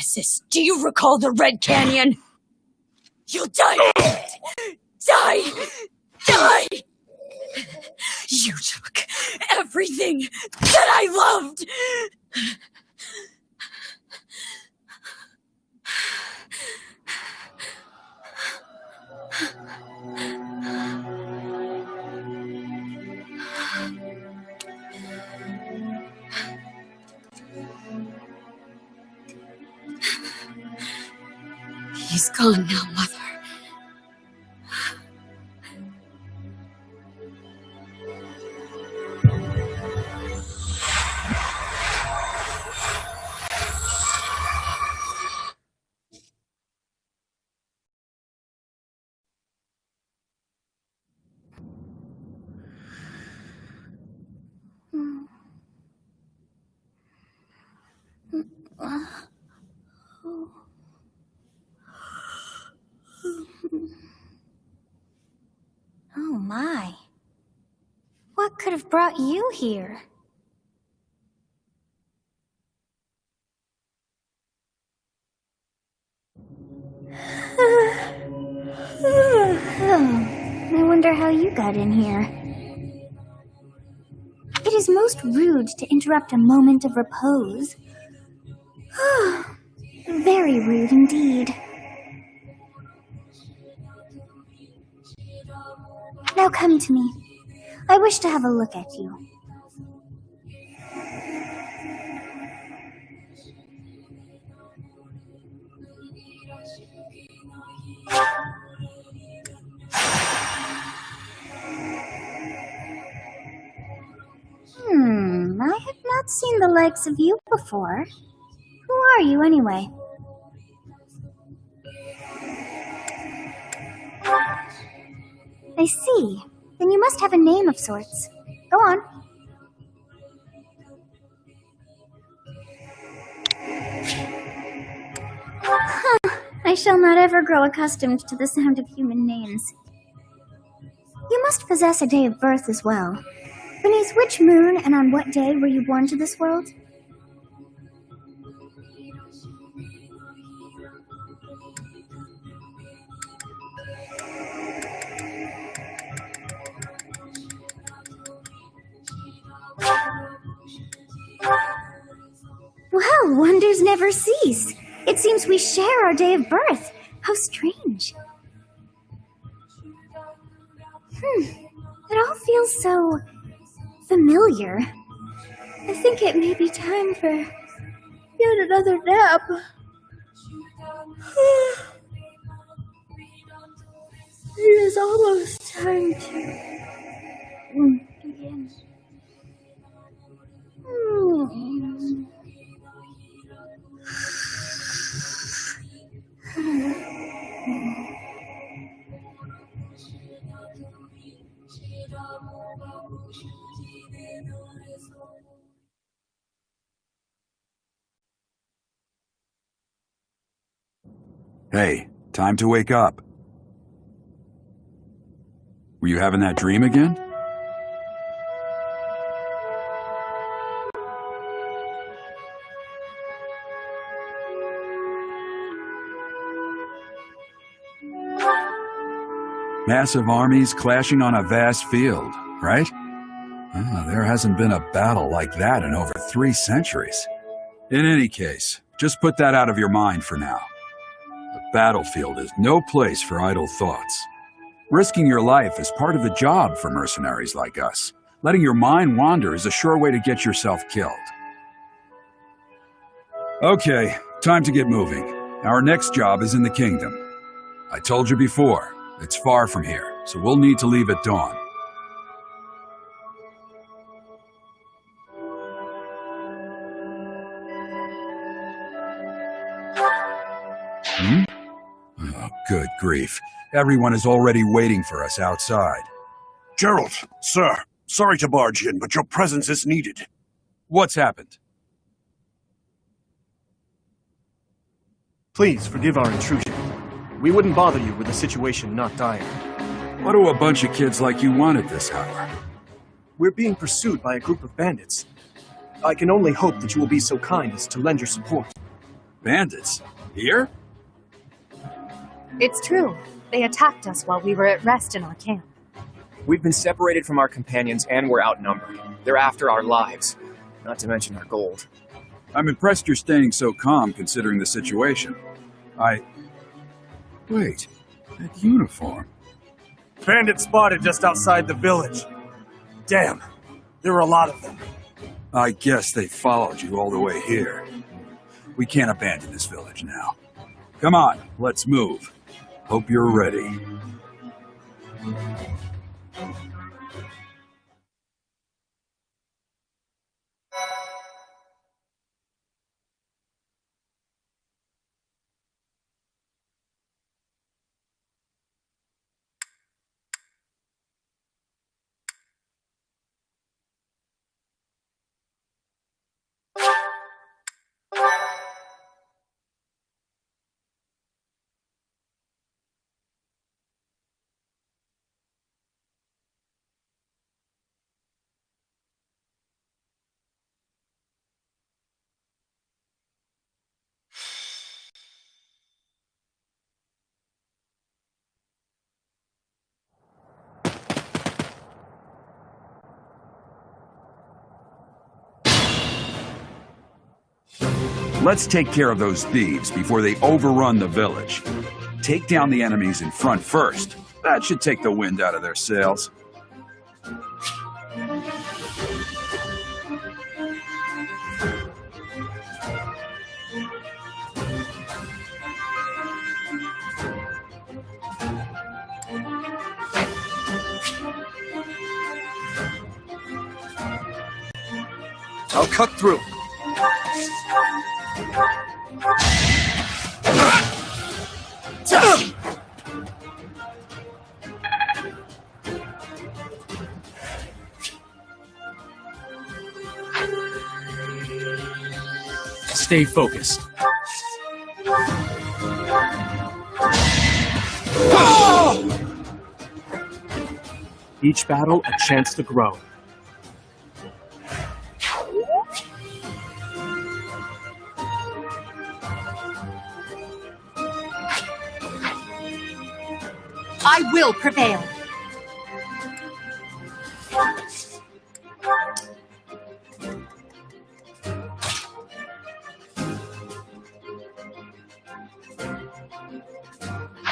nemesis. Do you recall the Red Canyon? You'll die in it! Die! Die! You took everything that I loved! He's gone now, Mother. Oh my. What could have brought you here? I wonder how you got in here. It is most rude to interrupt a moment of repose. Very rude indeed. Now come to me. I wish to have a look at you. I have not seen the likes of you before. Who are you, anyway? I see. Then you must have a name of sorts. Go on. I shall not ever grow accustomed to the sound of human names. You must possess a day of birth as well. Beneath which moon and on what day were you born to this world? Well, wonders never cease. It seems we share our day of birth. How strange. It all feels so familiar. I think it may be time for yet another nap. It is almost time to begin. Hey, time to wake up. Were you having that dream again? Massive armies clashing on a vast field, right? There hasn't been a battle like that in over 3 centuries. In any case, just put that out of your mind for now. The battlefield is no place for idle thoughts. Risking your life is part of the job for mercenaries like us. Letting your mind wander is a sure way to get yourself killed. Okay, time to get moving. Our next job is in the kingdom. I told you before, it's far from here, so we'll need to leave at dawn. Oh, good grief. Everyone is already waiting for us outside. Gerald, sir, sorry to barge in, but your presence is needed. What's happened? Please forgive our intrusion. We wouldn't bother you with the situation not dire. What do a bunch of kids like you want at this hour? We're being pursued by a group of bandits. I can only hope that you will be so kind as to lend your support. Bandits? Here? It's true. They attacked us while we were at rest in our camp. We've been separated from our companions and we're outnumbered. They're after our lives, not to mention our gold. I'm impressed you're staying so calm considering the situation. Wait, that uniform. Bandits spotted just outside the village. Damn, there were a lot of them. I guess they followed you all the way here. We can't abandon this village now. Come on, let's move. Hope you're ready. Let's take care of those thieves before they overrun the village. Take down the enemies in front first. That should take the wind out of their sails. I'll cut through. Stay focused. Each battle, a chance to grow. I will prevail.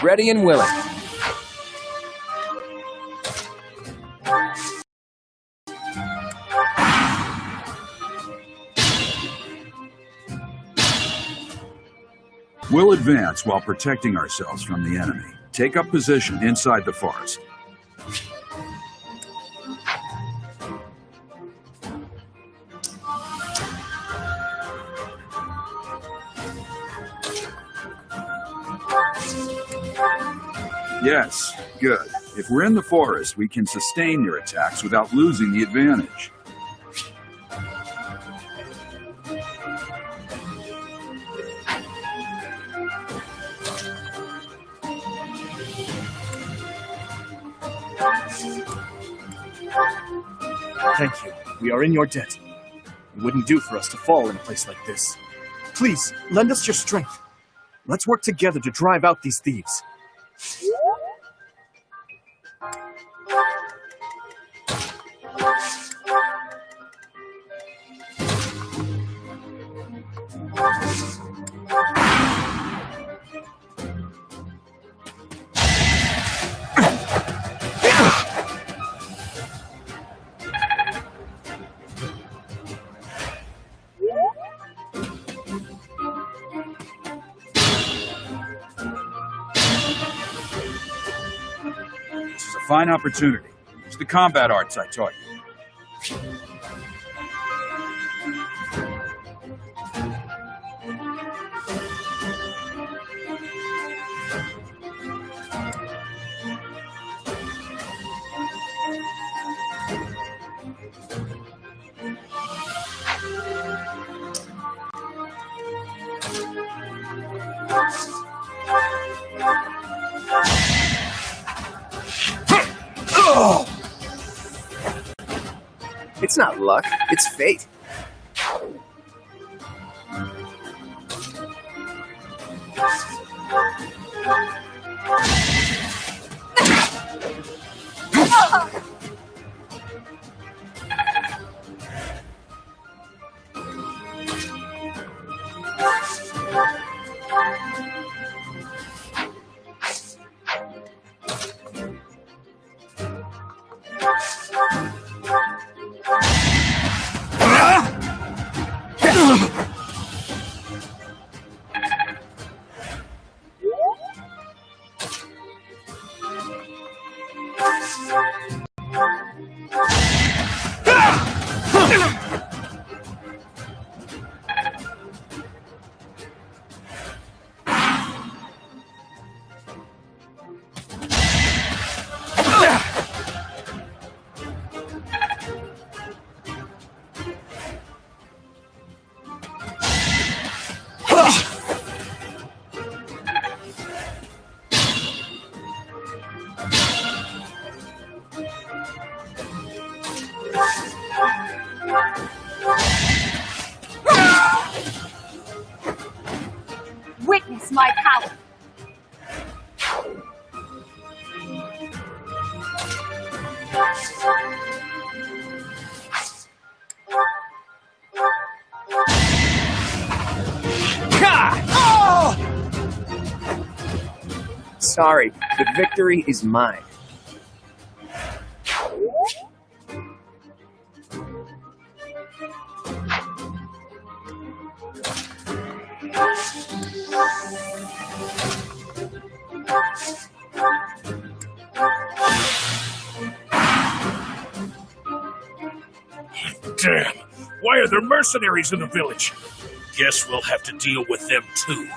Ready and willing. We'll advance while protecting ourselves from the enemy. Take up position inside the forest. Yes, good. If we're in the forest, we can sustain your attacks without losing the advantage. Thank you. We are in your debt. It wouldn't do for us to fall in a place like this. Please, lend us your strength. Let's work together to drive out these thieves. This is a fine opportunity. Use the combat arts I taught you. It's not luck, it's fate. Witness my power. Sorry, the victory is mine. Damn! Why are there mercenaries in the village? Guess we'll have to deal with them too.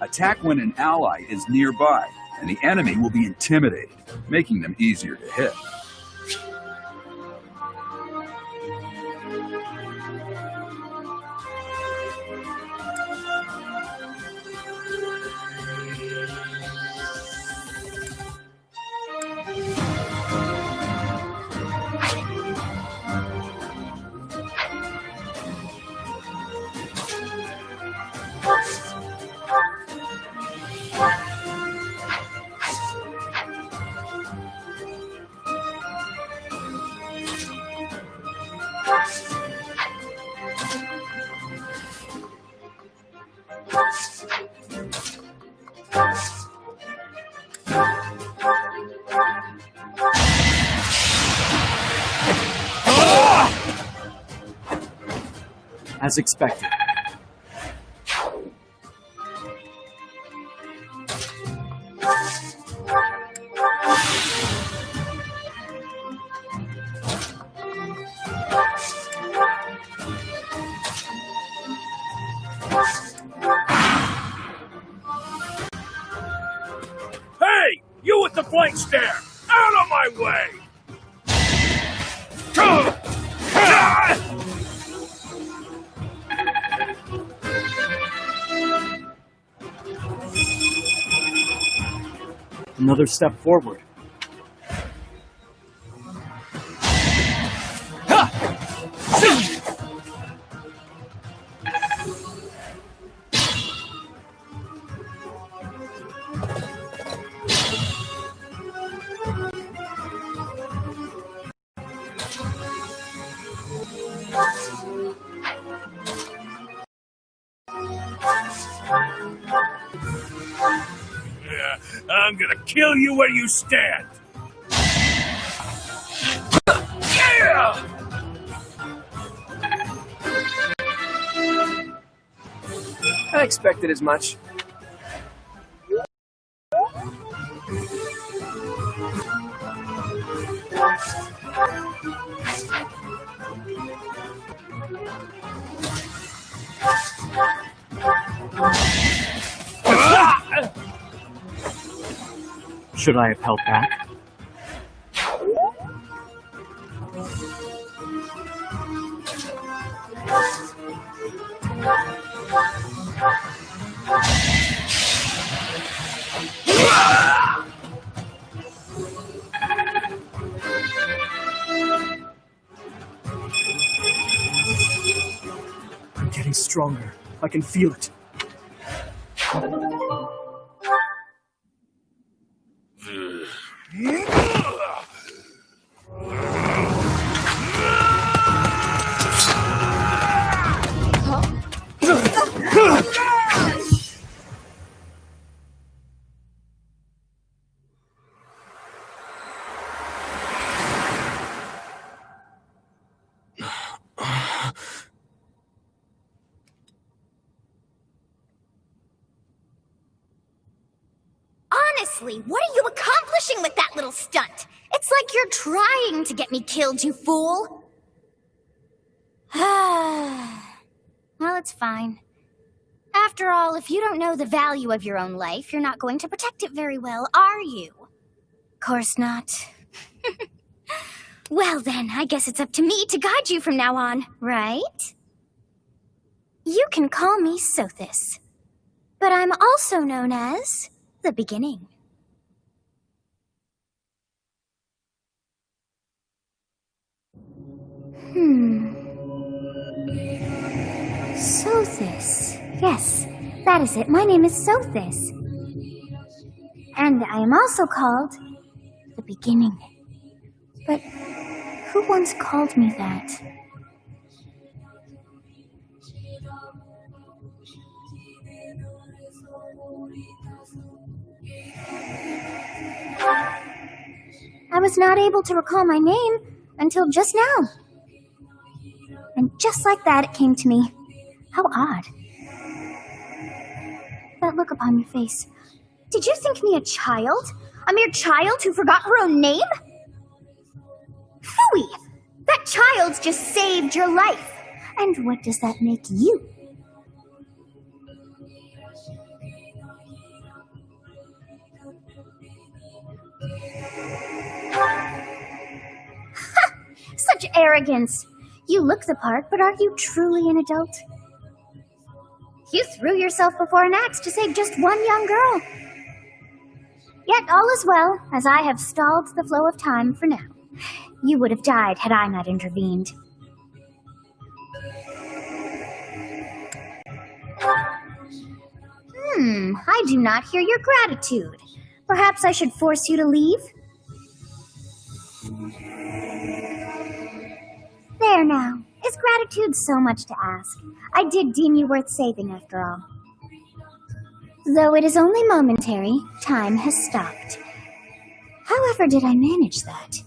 Attack when an ally is nearby, and the enemy will be intimidated, making them easier to hit. As expected. Hey! You with the flank stare! Out of my way! Another step forward. Yeah, I'm gonna kill you where you stand! Yeah! I expected as much. Should I have held back? stronger. I can feel it. Honestly, what are you accomplishing with that little stunt? It's like you're trying to get me killed, you fool. Well, it's fine. After all, if you don't know the value of your own life, you're not going to protect it very well, are you? Course not. Well then, I guess it's up to me to guide you from now on, right? You can call me Sothis, but I'm also known as the Beginning. Sothis. Yes, that is it. My name is Sothis. And I am also called the Beginning. But who once called me that? I was not able to recall my name until just now. And just like that, it came to me. How odd. That look upon your face. Did you think me a child? A mere child who forgot her own name? Phooey! That child's just saved your life. And what does that make you? Such arrogance. You look the part, but are you truly an adult? You threw yourself before an axe to save just one young girl. Yet all is well, as I have stalled the flow of time for now. You would have died had I not intervened. I do not hear your gratitude. Perhaps I should force you to leave? There now. Is gratitude so much to ask? I did deem you worth saving after all. Though it is only momentary, time has stopped. However did I manage that?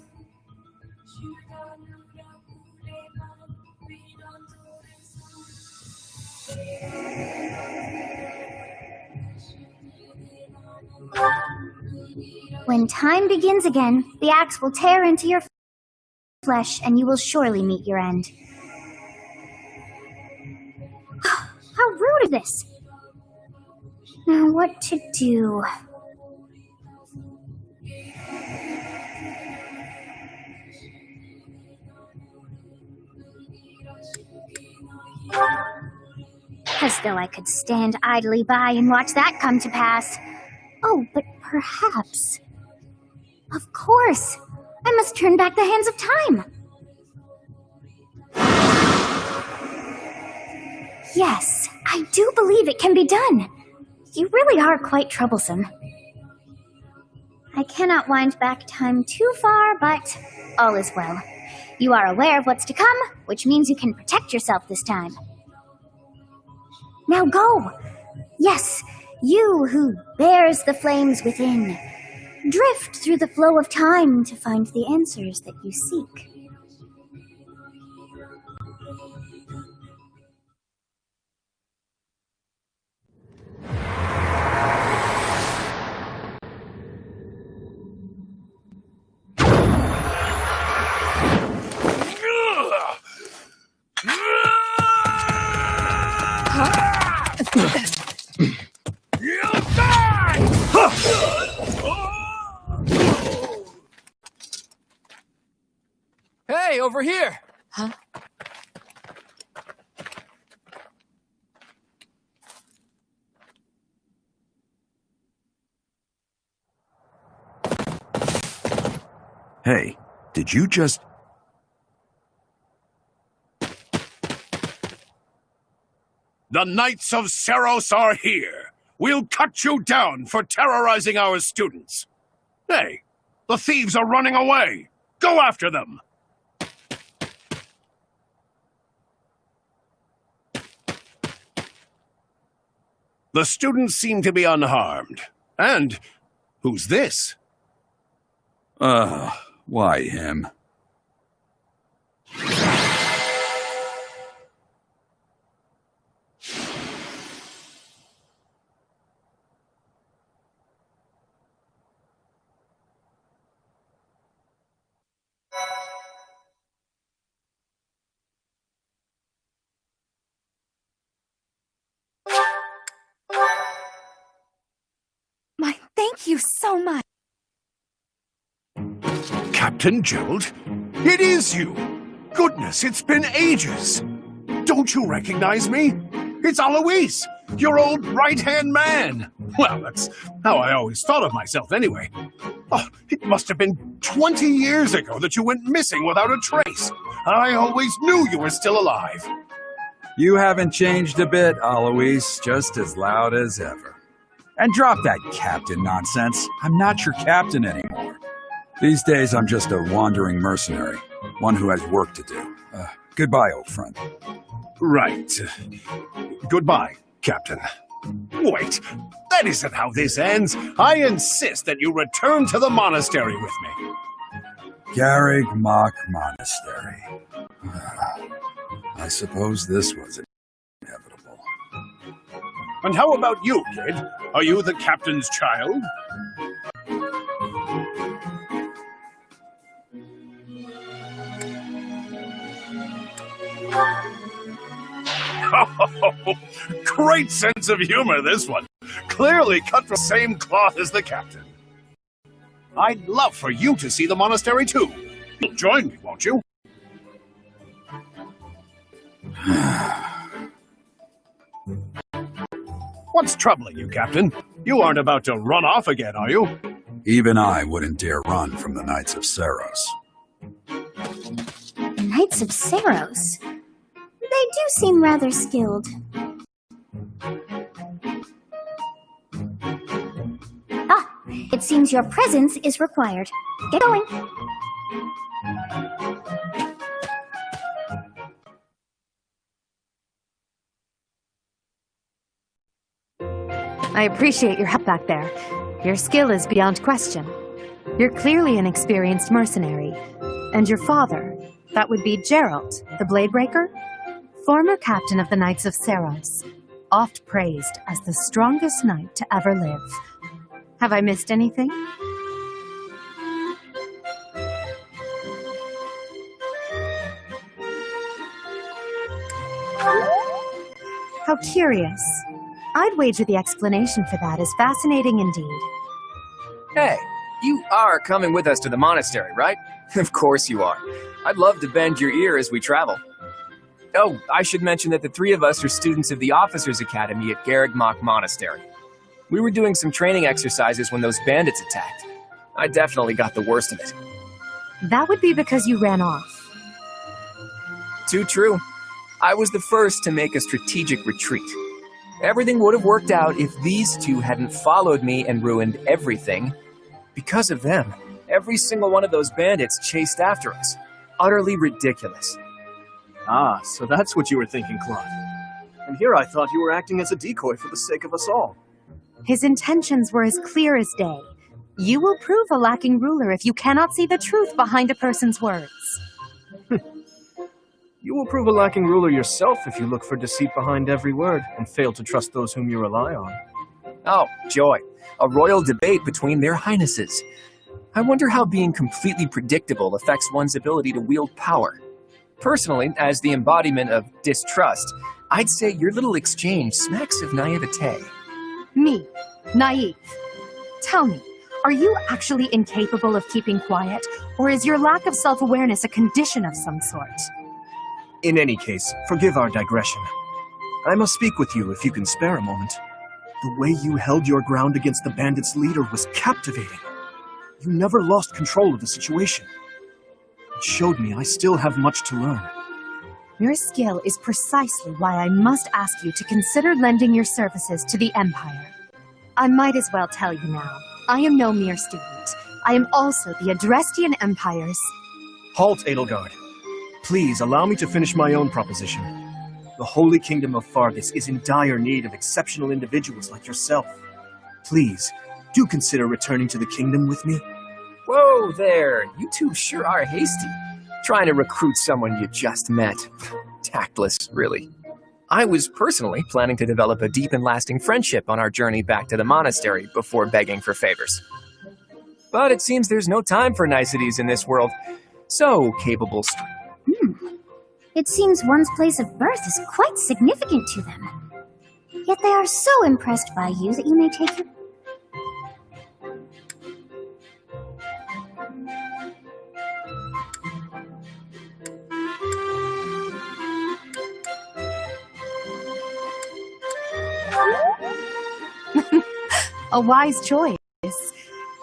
When time begins again, the axe will tear into your flesh, and you will surely meet your end. How rude of this! Now what to do? As though I could stand idly by and watch that come to pass. Oh, but perhaps... Of course! I must turn back the hands of time! Yes, I do believe it can be done. You really are quite troublesome. I cannot wind back time too far, but all is well. You are aware of what's to come, which means you can protect yourself this time. Now go! Yes, you who bears the flames within. Drift through the flow of time to find the answers that you seek. Hey, over here! Huh? Hey, did you just... The Knights of Seros are here. We'll cut you down for terrorizing our students. Hey, the thieves are running away. Go after them. The students seem to be unharmed. And who's this? Why him? Thank you so much. Captain Gerald? It is you! Goodness, it's been ages! Don't you recognize me? It's Alois, your old right-hand man! Well, that's how I always thought of myself anyway. Oh, it must have been 20 years ago that you went missing without a trace. I always knew you were still alive. You haven't changed a bit, Alois, just as loud as ever. And drop that captain nonsense. I'm not your captain anymore. These days, I'm just a wandering mercenary, one who has work to do. Goodbye, old friend. Right. Goodbye, Captain. Wait, that isn't how this ends. I insist that you return to the monastery with me. Garreg Mach Monastery. I suppose this was inevitable. And how about you, kid? Are you the captain's child? Oh, great sense of humor, this one. Clearly cut from the same cloth as the captain. I'd love for you to see the monastery, too. You'll join me, won't you? What's troubling you, Captain? You aren't about to run off again, are you? Even I wouldn't dare run from the Knights of Seros. The Knights of Seros? They do seem rather skilled. Ah, it seems your presence is required. Get going. I appreciate your help back there. Your skill is beyond question. You're clearly an experienced mercenary. And your father, that would be Gerald, the Bladebreaker? Former captain of the Knights of Seros, oft praised as the strongest knight to ever live. Have I missed anything? How curious. I'd wager the explanation for that is fascinating indeed. Hey, you are coming with us to the monastery, right? Of course you are. I'd love to bend your ear as we travel. Oh, I should mention that the three of us are students of the Officers' Academy at Garreg Mach Monastery. We were doing some training exercises when those bandits attacked. I definitely got the worst of it. That would be because you ran off. Too true. I was the first to make a strategic retreat. Everything would have worked out if these two hadn't followed me and ruined everything. Because of them, every single one of those bandits chased after us. Utterly ridiculous. Ah, so that's what you were thinking, Claude. And here I thought you were acting as a decoy for the sake of us all. His intentions were as clear as day. You will prove a lacking ruler if you cannot see the truth behind a person's words. You will prove a lacking ruler yourself if you look for deceit behind every word and fail to trust those whom you rely on. Oh, joy. A royal debate between their highnesses. I wonder how being completely predictable affects one's ability to wield power. Personally, as the embodiment of distrust, I'd say your little exchange smacks of naivete. Me, naive. Tell me, are you actually incapable of keeping quiet, or is your lack of self-awareness a condition of some sort? In any case, forgive our digression. I must speak with you if you can spare a moment. The way you held your ground against the bandits' leader was captivating. You never lost control of the situation. It showed me I still have much to learn. Your skill is precisely why I must ask you to consider lending your services to the Empire. I might as well tell you now, I am no mere student. I am also the Adrestian Empire's... Halt, Edelgard. Please allow me to finish my own proposition. The Holy Kingdom of Fargus is in dire need of exceptional individuals like yourself. Please, do consider returning to the kingdom with me. Whoa there, you two sure are hasty. Trying to recruit someone you just met. Tactless, really. I was personally planning to develop a deep and lasting friendship on our journey back to the monastery before begging for favors. But it seems there's no time for niceties in this world. So capable. It seems one's place of birth is quite significant to them. Yet they are so impressed by you that you may take your... A wise choice.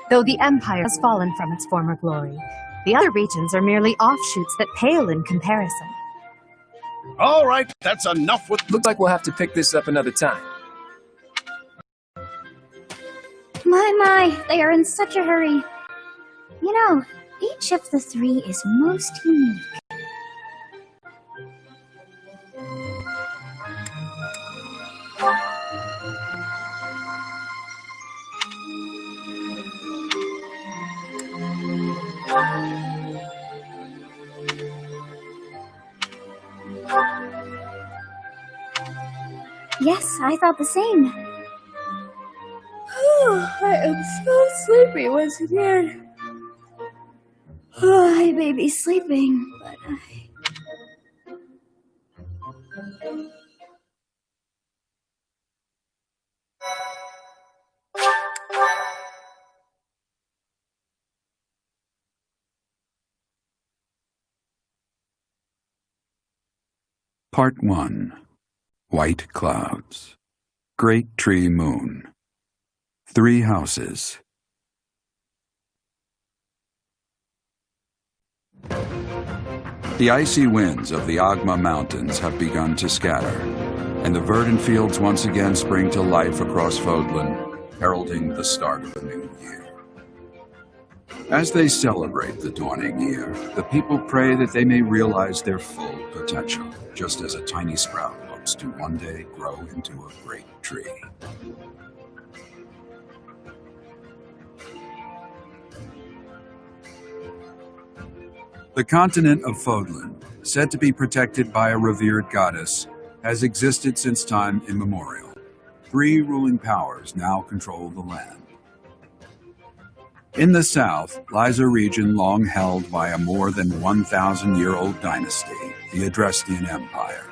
Though the Empire has fallen from its former glory, the other regions are merely offshoots that pale in comparison. All right, that's enough with... Looks like we'll have to pick this up another time. My, they are in such a hurry. You know, each of the three is most unique. Yes, I thought the same. I am so sleepy once again. I may be sleeping, but Part 1. White Clouds. Great Tree Moon. 3 houses. The icy winds of the Agma Mountains have begun to scatter, and the verdant fields once again spring to life across Fodlan, heralding the start of a new year. As they celebrate the dawning year, the people pray that they may realize their full potential, just as a tiny sprout hopes to one day grow into a great tree. The continent of Fodlan, said to be protected by a revered goddess, has existed since time immemorial. 3 ruling powers now control the land. In the south lies a region long held by a more than 1,000-year-old dynasty, the Adrestian Empire.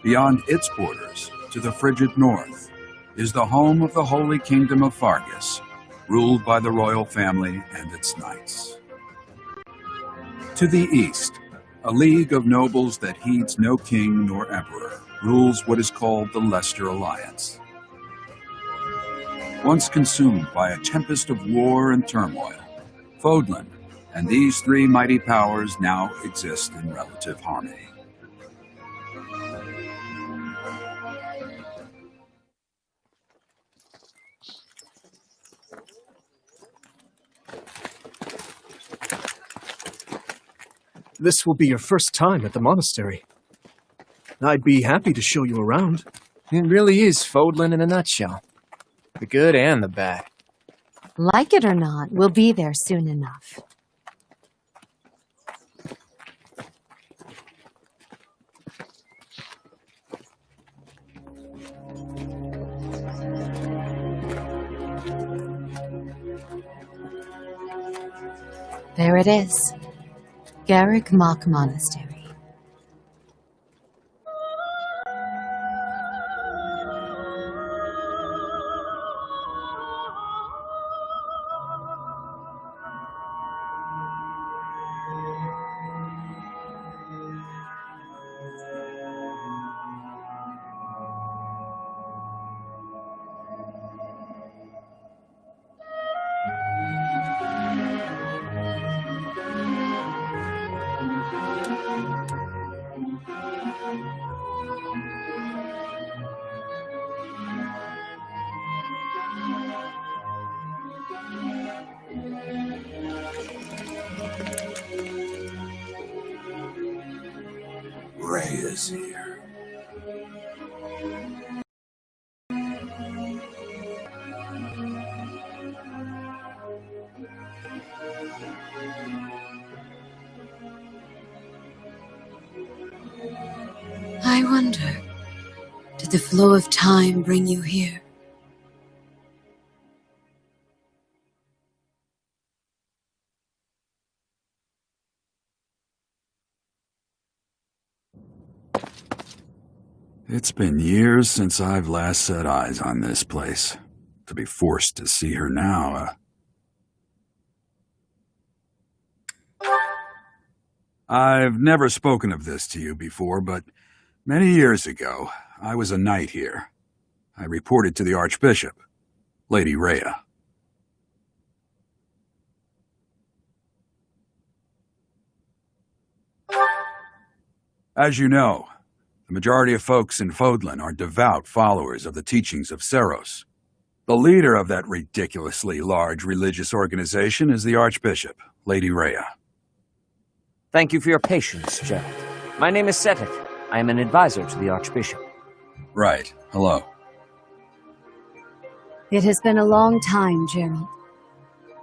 Beyond its borders, to the frigid north, is the home of the Holy Kingdom of Fargus, ruled by the royal family and its knights. To the east, a league of nobles that heeds no king nor emperor rules what is called the Leicester Alliance. Once consumed by a tempest of war and turmoil, Fodlan and these 3 mighty powers now exist in relative harmony. This will be your first time at the monastery. I'd be happy to show you around. It really is Fodlan in a nutshell. The good and the bad. Like it or not, we'll be there soon enough. There it is. Garrick Mock Monastery. Rhea's here. I wonder, did the flow of time bring you here? It's been years since I've last set eyes on this place. To be forced to see her now, I've never spoken of this to you before, but many years ago, I was a knight here. I reported to the Archbishop, Lady Rhea. As you know, the majority of folks in Fodlan are devout followers of the teachings of Seros. The leader of that ridiculously large religious organization is the Archbishop, Lady Rhea. Thank you for your patience, Gerald. My name is Seteth. I am an advisor to the Archbishop. Right. Hello. It has been a long time, Gerald.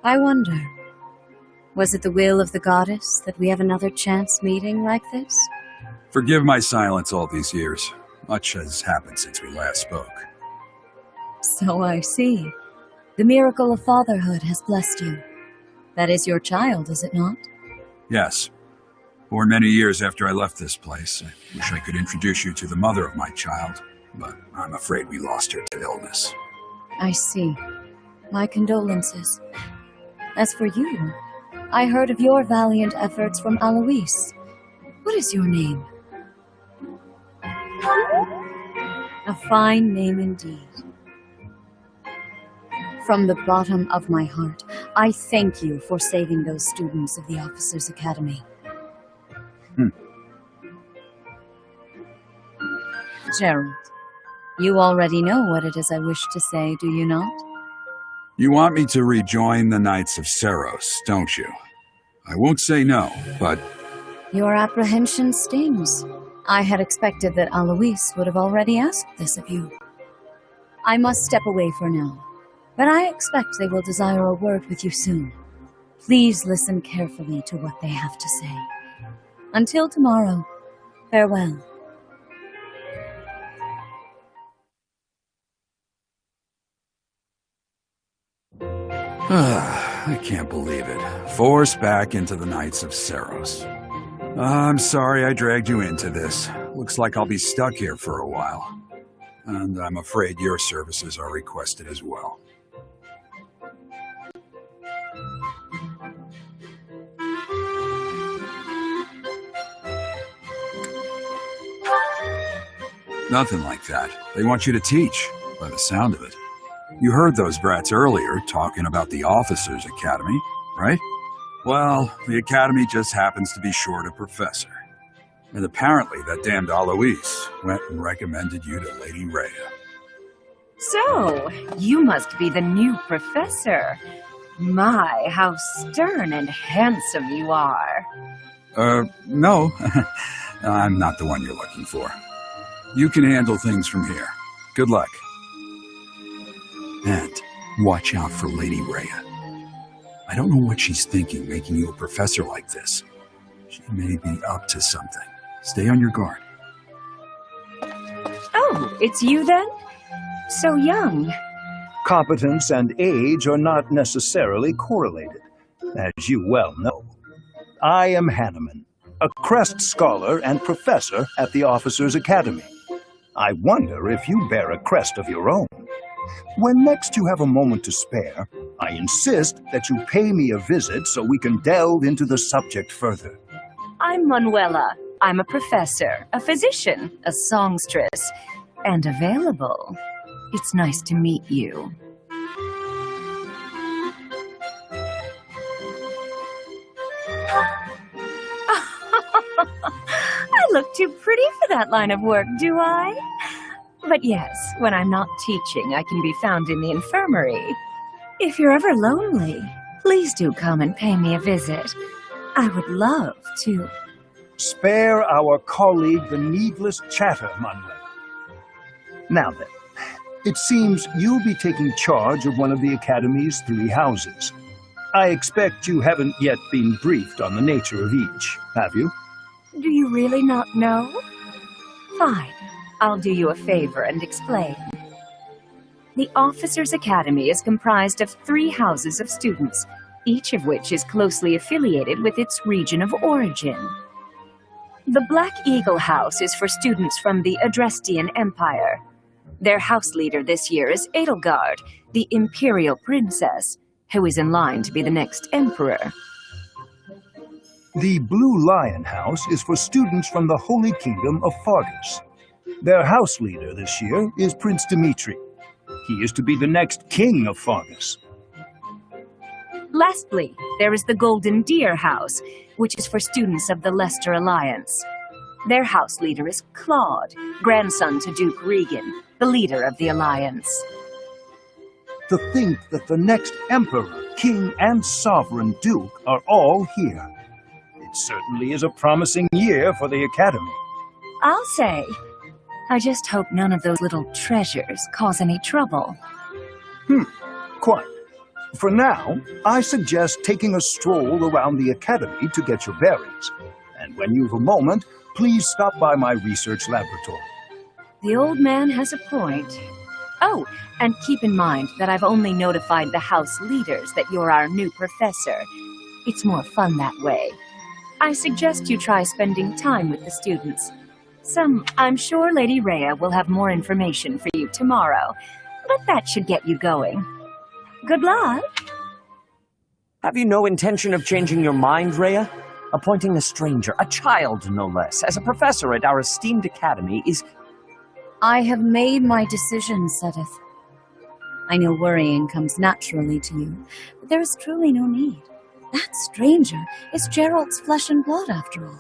I wonder, was it the will of the goddess that we have another chance meeting like this? Forgive my silence all these years. Much has happened since we last spoke. So I see. The miracle of fatherhood has blessed you. That is your child, is it not? Yes. Born many years after I left this place. I wish I could introduce you to the mother of my child, but I'm afraid we lost her to illness. I see. My condolences. As for you, I heard of your valiant efforts from Alois. What is your name? A fine name indeed. From the bottom of my heart, I thank you for saving those students of the Officers' Academy. Gerald, you already know what it is I wish to say, do you not? You want me to rejoin the Knights of Seros, don't you? I won't say no, but... Your apprehension stings. I had expected that Alois would have already asked this of you. I must step away for now, but I expect they will desire a word with you soon. Please listen carefully to what they have to say. Until tomorrow, farewell. I can't believe it. Forced back into the Knights of Seros. I'm sorry I dragged you into this. Looks like I'll be stuck here for a while. And I'm afraid your services are requested as well. Nothing like that. They want you to teach, by the sound of it. You heard those brats earlier talking about the Officers' Academy, right? Well, the Academy just happens to be short a professor. And apparently that damned Alois went and recommended you to Lady Rhea. So, you must be the new professor. My, how stern and handsome you are. No. I'm not the one you're looking for. You can handle things from here. Good luck. And watch out for Lady Rhea. I don't know what she's thinking making you a professor like this. She may be up to something. Stay on your guard. Oh, it's you then? So young. Competence and age are not necessarily correlated, as you well know. I am Hanneman, a Crest Scholar and Professor at the Officers' Academy. I wonder if you bear a crest of your own. When next you have a moment to spare, I insist that you pay me a visit so we can delve into the subject further. I'm Manuela. I'm a professor, a physician, a songstress, and available. It's nice to meet you. I look too pretty for that line of work, do I? But yes, when I'm not teaching, I can be found in the infirmary. If you're ever lonely, please do come and pay me a visit. I would love to Spare our colleague the needless chatter, Manuel. Now then, it seems you'll be taking charge of one of the Academy's 3 houses. I expect you haven't yet been briefed on the nature of each, have you? Do you really not know? Fine. I'll do you a favor and explain. The Officers' Academy is comprised of 3 houses of students, each of which is closely affiliated with its region of origin. The Black Eagle House is for students from the Adrestian Empire. Their house leader this year is Edelgard, the Imperial Princess, who is in line to be the next emperor. The Blue Lion House is for students from the Holy Kingdom of Fargus. Their house leader this year is Prince Dimitri. He is to be the next king of Fargus. Lastly, there is the Golden Deer House, which is for students of the Leicester Alliance. Their house leader is Claude, grandson to Duke Regan, the leader of the Alliance. To think that the next emperor, king, and sovereign duke are all here. It certainly is a promising year for the Academy. I'll say. I just hope none of those little treasures cause any trouble. Quite. For now, I suggest taking a stroll around the Academy to get your bearings. And when you've a moment, please stop by my research laboratory. The old man has a point. Oh, and keep in mind that I've only notified the house leaders that you're our new professor. It's more fun that way. I suggest you try spending time with the students. I'm sure Lady Rhea will have more information for you tomorrow, but that should get you going. Good luck! Have you no intention of changing your mind, Rhea? Appointing a stranger, a child no less, as a professor at our esteemed academy is... I have made my decision, Sedith. I know worrying comes naturally to you, but there is truly no need. That stranger is Gerald's flesh and blood, after all.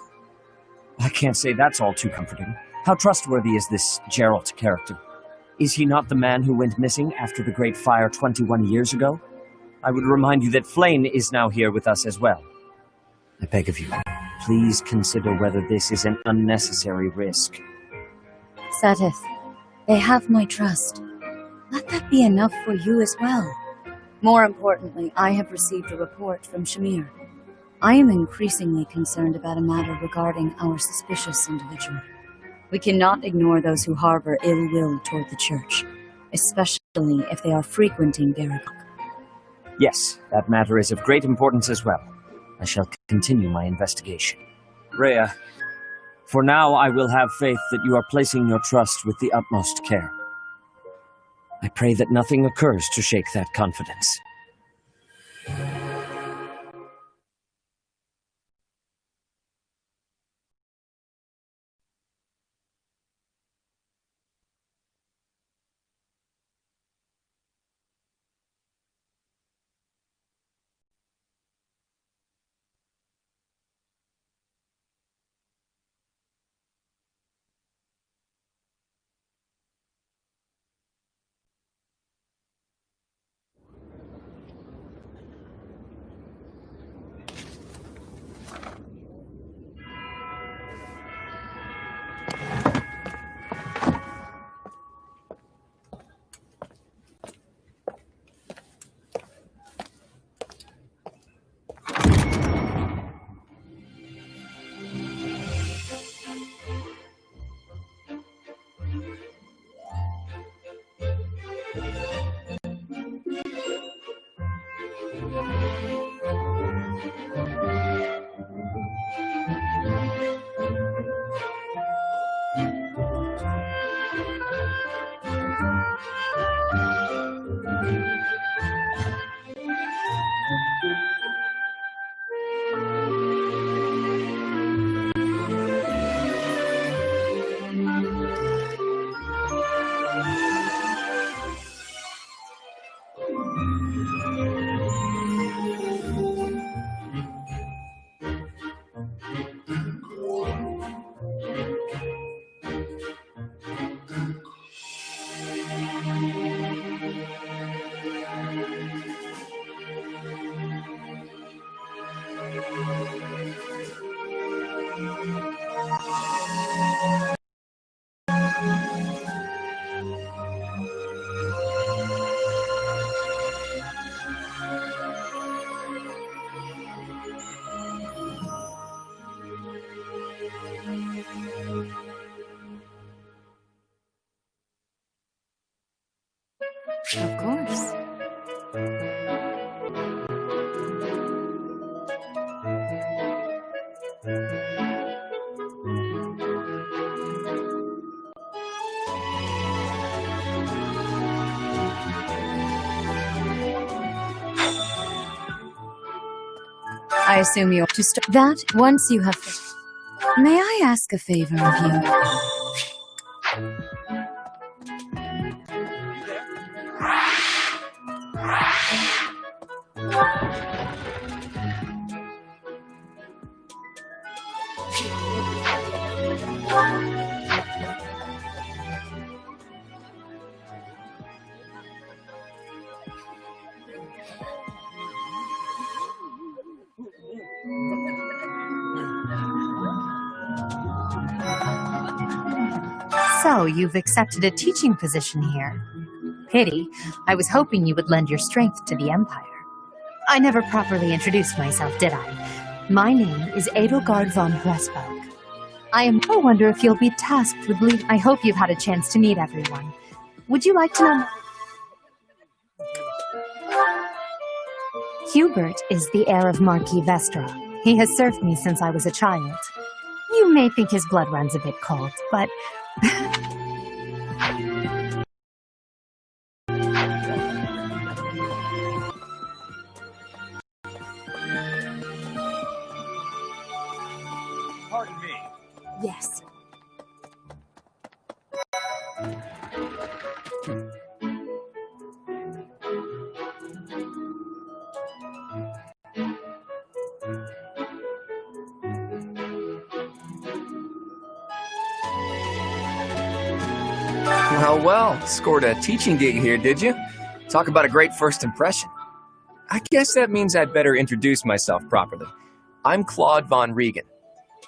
I can't say that's all too comforting. How trustworthy is this Gerald character? Is he not the man who went missing after the Great Fire 21 years ago? I would remind you that Flame is now here with us as well. I beg of you, please consider whether this is an unnecessary risk. Sedith, they have my trust. Let that be enough for you as well. More importantly, I have received a report from Shamir. I am increasingly concerned about a matter regarding our suspicious individual. We cannot ignore those who harbor ill will toward the church, especially if they are frequenting Garagok. Yes, that matter is of great importance as well. I shall continue my investigation. Rhea, for now I will have faith that you are placing your trust with the utmost care. I pray that nothing occurs to shake that confidence. Of course. I assume you're to start that once you have. May I ask a favor of you? So, you've accepted a teaching position here. Pity. I was hoping you would lend your strength to the Empire. I never properly introduced myself, did I? My name is Edelgard von Hresberg. I wonder if you'll be tasked with leading. I hope you've had a chance to meet everyone. Would you like to know? Hubert is the heir of Marquis Vestra. He has served me since I was a child. You may think his blood runs a bit cold, but... Pardon me. Yes. Well, scored a teaching gig here, did you? Talk about a great first impression. I guess that means I'd better introduce myself properly. I'm Claude von Regan.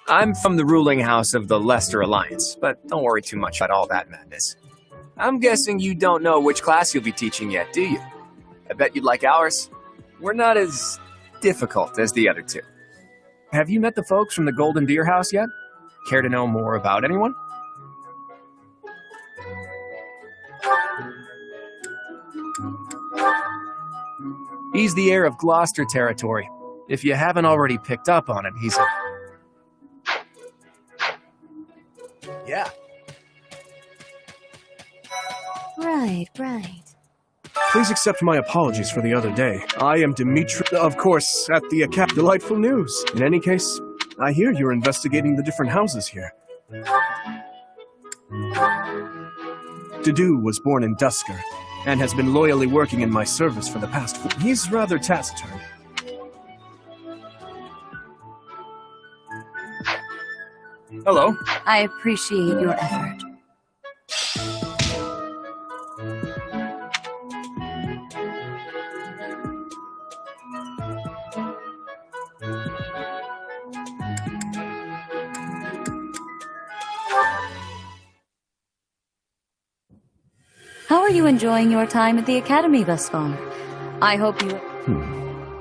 I'm from the ruling house of the Leicester Alliance, but don't worry too much about all that madness. I'm guessing you don't know which class you'll be teaching yet, do you? I bet you'd like ours. We're not as difficult as the other two. Have you met the folks from the Golden Deer House yet? Care to know more about anyone? He's the heir of Gloucester territory. If you haven't already picked up on it, he's a... Yeah. Right. Please accept my apologies for the other day. I am Dimitri, of course, at the Academy. Delightful news. In any case, I hear you're investigating the different houses here. Dedu was born in Dusker, and has been loyally working in my service for the past 4 years. He's rather taciturn. Hello. I appreciate your effort. How are you enjoying your time at the Academy thus far? I hope you...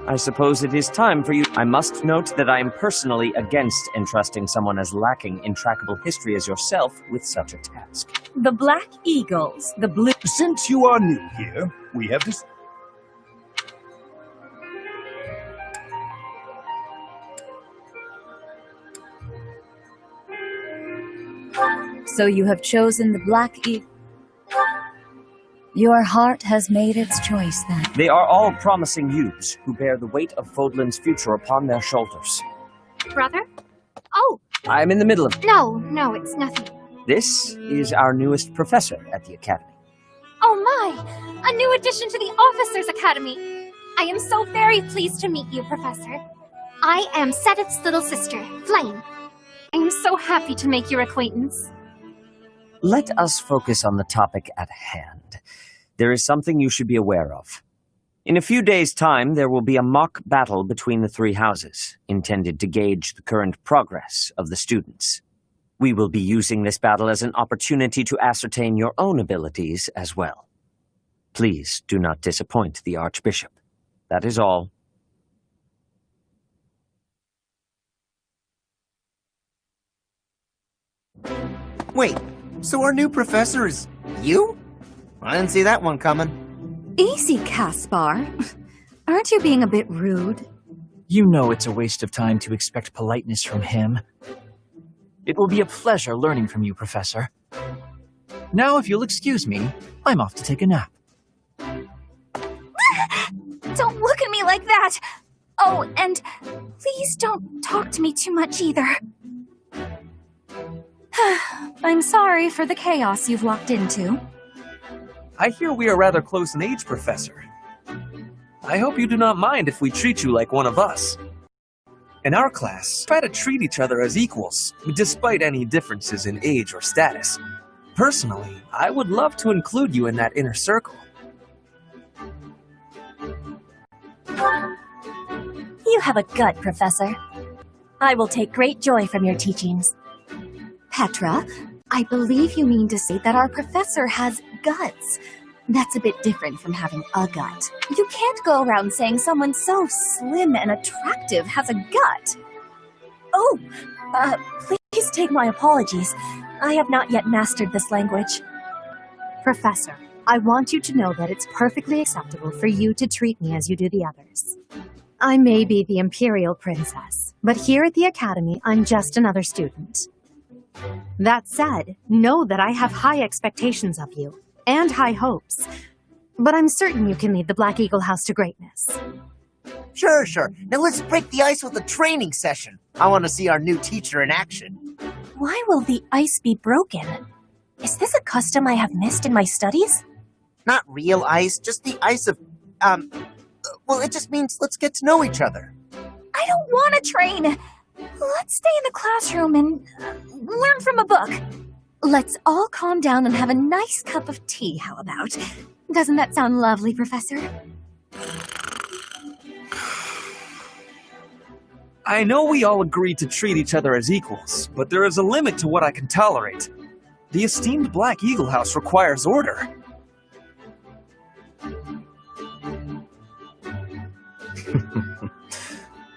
I suppose it is time for you. I must note that I am personally against entrusting someone as lacking in trackable history as yourself with such a task. The Black Eagles, the Blue... Since you are new here, we have this. So you have chosen the Black Eagle. Your heart has made its choice, then. They are all promising youths who bear the weight of Fodlan's future upon their shoulders. Brother? Oh, I am in the middle of... no, it's nothing. This is our newest professor at the Academy. Oh my! A new addition to the Officers' Academy! I am so very pleased to meet you, Professor. I am Sedith's little sister, Flame. I am so happy to make your acquaintance. Let us focus on the topic at hand. There is something you should be aware of. In a few days' time, there will be a mock battle between the three houses, intended to gauge the current progress of the students. We will be using this battle as an opportunity to ascertain your own abilities as well. Please do not disappoint the Archbishop. That is all. Wait, so our new professor is you? I didn't see that one coming. Easy, Caspar. Aren't you being a bit rude? You know it's a waste of time to expect politeness from him. It will be a pleasure learning from you, Professor. Now, if you'll excuse me, I'm off to take a nap. Don't look at me like that! Oh, and please don't talk to me too much either. I'm sorry for the chaos you've walked into. I hear we are rather close in age, Professor. I hope you do not mind if we treat you like one of us. In our class, try to treat each other as equals, despite any differences in age or status. Personally, I would love to include you in that inner circle. You have a gut, Professor. I will take great joy from your teachings. Petra, I believe you mean to say that our professor has guts. That's a bit different from having a gut. You can't go around saying someone so slim and attractive has a gut. Oh, please take my apologies. I have not yet mastered this language. Professor, I want you to know that it's perfectly acceptable for you to treat me as you do the others. I may be the Imperial Princess, but here at the Academy, I'm just another student. That said, know that I have high expectations of you, and high hopes. But I'm certain you can lead the Black Eagle House to greatness. Sure. Now let's break the ice with a training session. I want to see our new teacher in action. Why will the ice be broken? Is this a custom I have missed in my studies? Not real ice, just the ice of, well, it just means let's get to know each other. I don't want to train! Let's stay in the classroom and learn from a book. Let's all calm down and have a nice cup of tea, how about? Doesn't that sound lovely, Professor? I know we all agreed to treat each other as equals, but there is a limit to what I can tolerate. The esteemed Black Eagle House requires order.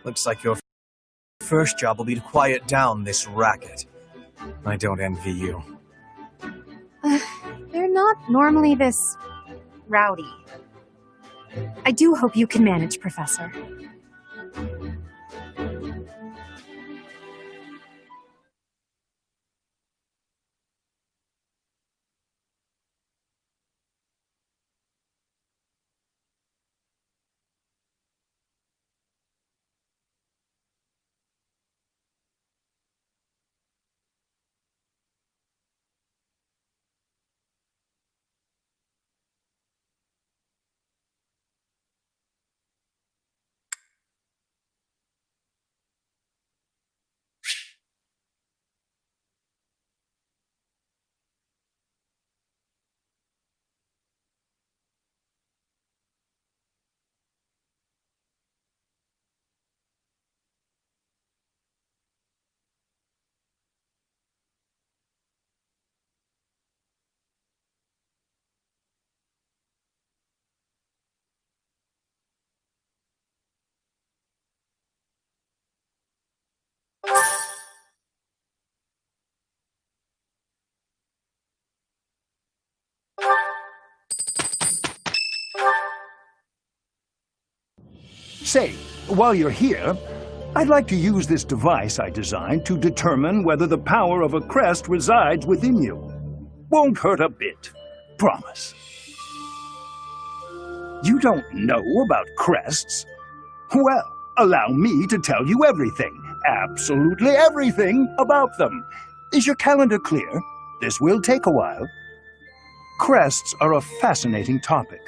Looks like your first job will be to quiet down this racket. I don't envy you. They're not normally this rowdy. I do hope you can manage, Professor. Say, while you're here, I'd like to use this device I designed to determine whether the power of a crest resides within you. Won't hurt a bit. Promise. You don't know about crests? Well, allow me to tell you everything, absolutely everything about them. Is your calendar clear? This will take a while. Crests are a fascinating topic,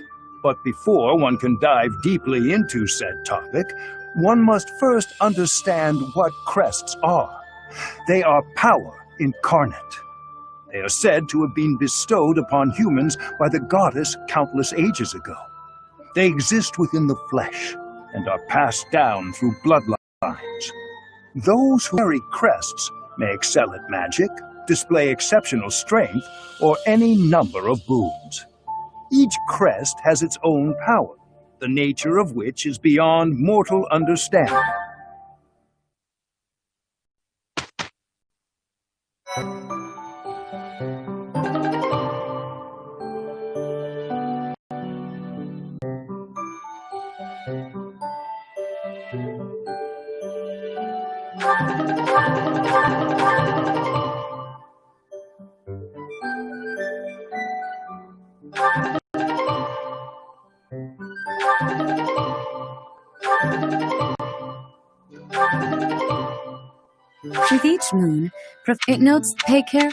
but before one can dive deeply into said topic, one must first understand what crests are. They are power incarnate. They are said to have been bestowed upon humans by the goddess countless ages ago. They exist within the flesh and are passed down through bloodlines. Those who carry crests may excel at magic, display exceptional strength, or any number of boons. Each crest has its own power, the nature of which is beyond mortal understanding. With each moon, it notes pay care.